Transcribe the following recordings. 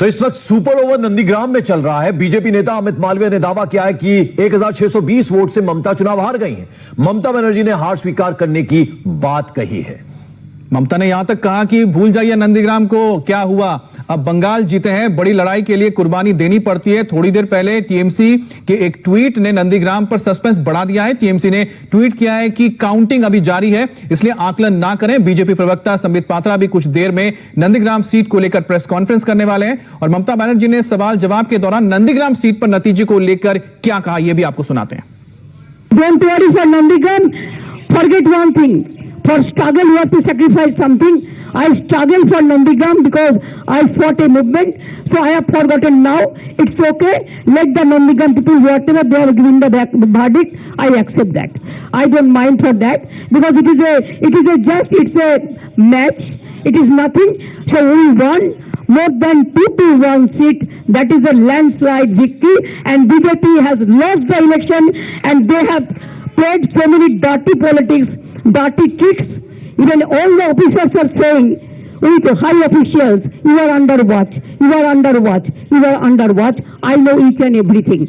तो इस वक्त सुपर ओवर नंदीग्राम में चल रहा है। बीजेपी नेता अमित मालवीय ने दावा किया है कि 1620 वोट से ममता चुनाव हार गई हैं। ममता बनर्जी ने हार स्वीकार करने की बात कही है। ममता ने यहां तक कहा कि भूल जाइए नंदीग्राम को, क्या हुआ, अब बंगाल जीते हैं, बड़ी लड़ाई के लिए कुर्बानी देनी पड़ती है। थोड़ी देर पहले टीएमसी के एक ट्वीट ने नंदीग्राम पर सस्पेंस बढ़ा दिया है। टीएमसी ने ट्वीट किया है कि काउंटिंग अभी जारी है, इसलिए आकलन ना करें। बीजेपी प्रवक्ता संबित पात्रा भी कुछ देर में नंदीग्राम सीट को लेकर प्रेस कॉन्फ्रेंस करने वाले हैं और ममता बनर्जी ने सवाल जवाब के दौरान नंदीग्राम सीट पर नतीजे को लेकर क्या कहा, यह भी आपको सुनाते हैं। Don't worry for Nandigram. Forget one thing. For struggle, you have to sacrifice something. I struggle for Nandigram because I fought a movement. So I have forgotten now. It's okay. Let the Nandigram people, whatever they have given the verdict, I accept that. I don't mind for that because it's a match. It is nothing. So we won more than 2-1 seat. That is a landslide victory. And BJP has lost the election and they have played so many dirty politics, dirty tricks. Even all the officers are saying, with high officials, you are under watch, you are under watch, you are under watch. I know each and everything.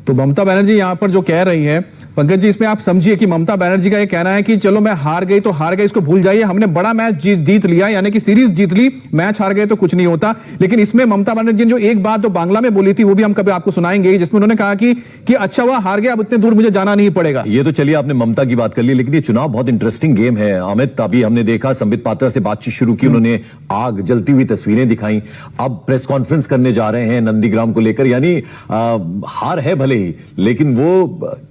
तो ममता बनर्जी यहां पर जो कह रही है, पंकज जी, इसमें आप समझिए कि ममता बनर्जी का ये कहना है कि चलो मैं हार गई तो हार गई, इसको भूल जाइए, हमने बड़ा मैच जीत लिया, यानी कि सीरीज जीत ली, मैच हार गए तो कुछ नहीं होता। लेकिन इसमें ममता बनर्जी ने जो एक बात तो बांग्ला में बोली थी वो भी हम कभी आपको सुनाएंगे, जिसमें उन्होंने कहा कि अच्छा हुआ हार गया, अब इतने दूर मुझे जाना नहीं पड़ेगा। ये तो चलिए आपने ममता की बात कर ली, लेकिन ये चुनाव बहुत इंटरेस्टिंग गेम है अमित। अभी हमने देखा संबित पात्रा से बातचीत शुरू की, उन्होंने आग जलती हुई तस्वीरें दिखाई, अब प्रेस कॉन्फ्रेंस करने जा रहे हैं नंदीग्राम को लेकर। यानी हार है भले ही, लेकिन वो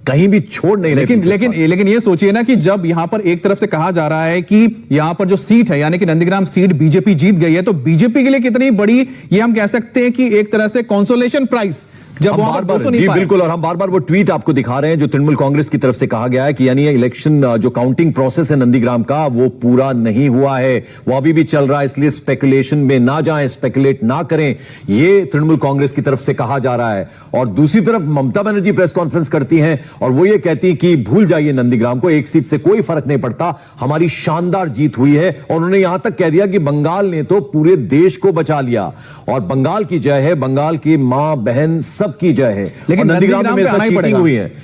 कहीं भी छोड़ नहीं रहे। लेकिन ये सोचिए ना कि जब यहां पर एक तरफ से कहा जा रहा है कि यहां पर जो सीट है, यानी कि नंदीग्राम सीट बीजेपी जीत गई है, तो बीजेपी के लिए कितनी बड़ी, ये हम कह सकते हैं कि एक तरह से कंसोलेशन प्राइस, जब जी बिल्कुल। और हम बार बार वो ट्वीट आपको दिखा रहे हैं जो तृणमूल कांग्रेस की तरफ से कहा गया है कि यानी इलेक्शन जो काउंटिंग प्रोसेस है नंदीग्राम का, वो पूरा नहीं हुआ है, वो अभी भी चल रहा है, इसलिए स्पेकुलेशन में ना जाएं, स्पेकुलेट ना करें, ये तृणमूल कांग्रेस की तरफ से कहा जा रहा है। और दूसरी तरफ ममता बनर्जी प्रेस कॉन्फ्रेंस करती हैं और वो ये कहती कि भूल जाइए नंदीग्राम को, एक सीट से कोई फर्क नहीं पड़ता, हमारी शानदार जीत हुई है। और उन्होंने यहां तक कह दिया कि बंगाल ने तो पूरे देश को बचा लिया और बंगाल की जय है, बंगाल की मां बहन सबकी जय है। लेकिन नंदीग्राम पे आना ही पड़ेगा,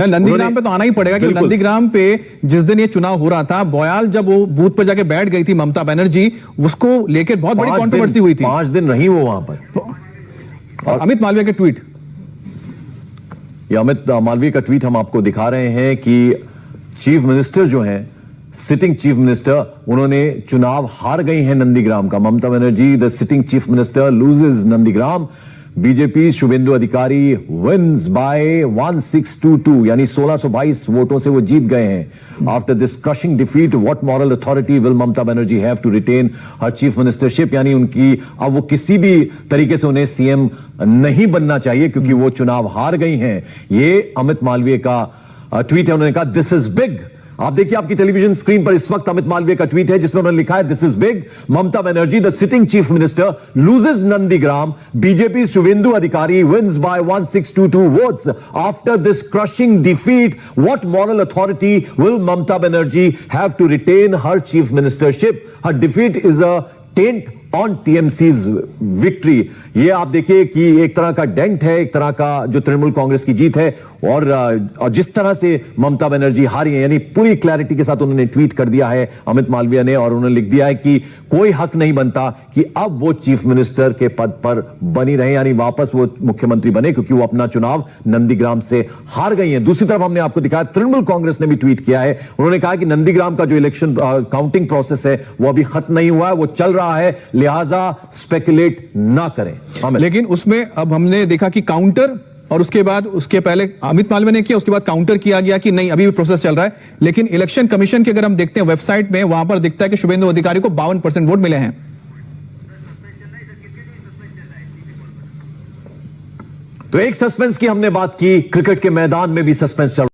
नंदीग्राम पे तो आना ही पड़ेगा कि नंदीग्राम पे जिस दिन ये चुनाव हो रहा था, बयाल जब वो बूथ पर जाके बैठ गई थी ममता बनर्जी, उसको लेकर बहुत बड़ी कंट्रोवर्सी हुई थी। 5 दिन रही वो वहां पर। और अमित मालवीय के ट्वीट, ये अमित मालवीय का ट्वीट हम आपको दिखा रहे हैं कि चीफ मिनिस्टर जो हैं, सिटिंग चीफ मिनिस्टर, उन्होंने चुनाव हार गई हैं नंदीग्राम का। Mamata Banerjee the sitting chief minister loses Nandigram, BJP Suvendu Adhikari wins by 1622, यानी 1622 वोटों से वो जीत गए हैं। After this crushing defeat, what moral authority will Mamata Banerjee have to retain her chief ministership, यानी उनकी अब वो किसी भी तरीके से उन्हें सीएम नहीं बनना चाहिए क्योंकि वो चुनाव हार गई हैं। ये अमित मालवीय का ट्वीट है। उन्होंने कहा दिस इज बिग। आप देखिए आपकी टेलीविजन स्क्रीन पर इस वक्त अमित मालवीय का ट्वीट है जिसमें उन्होंने लिखा है this is big, Mamata Banerjee the sitting chief minister loses Nandigram, BJP Suvendu Adhikari wins by 1622 votes after this crushing defeat, what moral authority will Mamata Banerjee have to retain her chief ministership, her defeat is a taint on TMC's victory. ये आप देखिए कि एक तरह का dent है, एक तरह का जो तृणमूल कांग्रेस की जीत है। और जिस तरह से ममता बनर्जी हारी है, यानी पूरी क्लैरिटी के साथ उन्होंने ट्वीट कर दिया है अमित मालवीय ने, और उन्होंने लिख दिया है कि कोई हक नहीं बनता कि अब वो चीफ मिनिस्टर के पद पर बनी रहे, यानी वापस वो मुख्यमंत्री बने, क्योंकि वो अपना चुनाव नंदीग्राम से हार गई हैं। दूसरी तरफ हमने आपको दिखाया तृणमूल कांग्रेस ने भी ट्वीट किया है। उन्होंने कहा कि नंदीग्राम का जो इलेक्शन काउंटिंग प्रोसेस है वो अभी खत्म नहीं हुआ है, वो चल रहा है, लिहाजा स्पेकुलेट ना करें। लेकिन उसमें अब हमने देखा कि काउंटर, और उसके बाद उसके पहले अमित मालवीय ने किया, उसके बाद काउंटर किया गया कि नहीं अभी भी प्रोसेस चल रहा है। लेकिन इलेक्शन कमीशन के अगर हम देखते हैं वेबसाइट में, वहां पर दिखता है कि शुभेंदु अधिकारी को 52% वोट मिले हैं। तो एक सस्पेंस की हमने बात की, क्रिकेट के मैदान में भी सस्पेंस चल